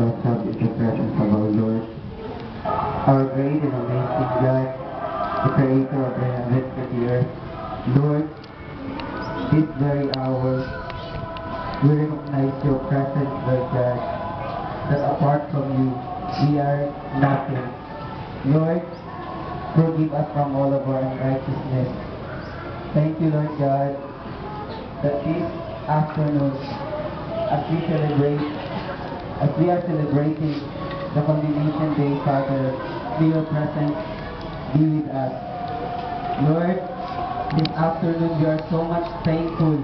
ourselves in the presence of our Lord. Our great and amazing God, the Creator of the heavens and the earth. Lord, this very hour, we recognize your presence, Lord God, that apart from you, we are nothing. Lord, forgive us from all of our unrighteousness. Thank you, Lord God, that this afternoon, as we are celebrating the Condemnation Day, Father, may your presence be with us. Lord, this afternoon we are so much thankful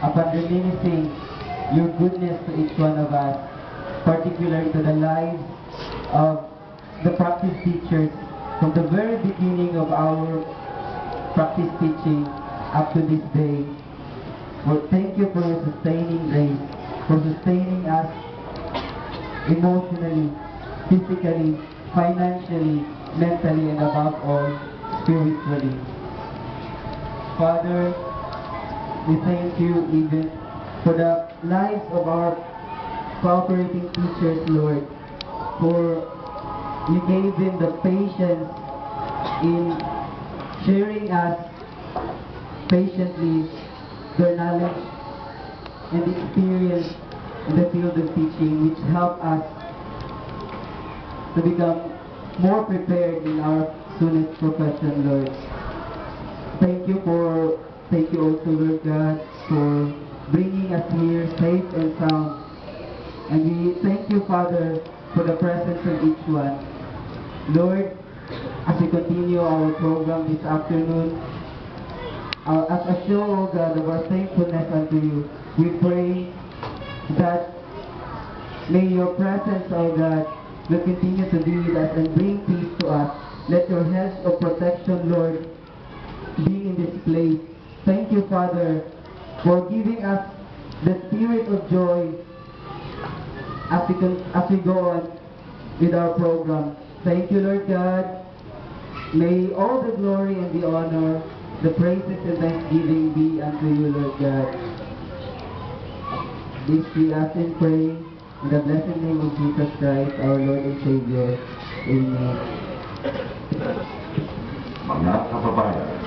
upon reminiscing your goodness to each one of us, particularly to the lives of the practice teachers from the very beginning of our practice teaching up to this day. Lord, thank you for your sustaining grace, for sustaining us emotionally, physically, financially, mentally, and above all, spiritually. Father, we thank you even for the lives of our cooperating teachers, Lord, for you gave them the patience in sharing us patiently their knowledge and experience in the field of teaching, which help us to become more prepared in our soonest profession, Lord. Thank you also, Lord God, for bringing us here safe and sound. And we thank you, Father, for the presence of each one. Lord, as we continue our program this afternoon, as a show, O God, of our thankfulness unto you, we pray that may your presence, O God, will continue to be with us and bring peace to us. Let your hedge of protection, Lord, be in this place. Thank you, Father, for giving us the spirit of joy as we go on with our program. Thank you, Lord God. May all the glory and the honor, the praises and thanksgiving be unto you, Lord God. This we ask and pray in the blessed name of Jesus Christ, our Lord and Savior. Amen. Mga kababayan,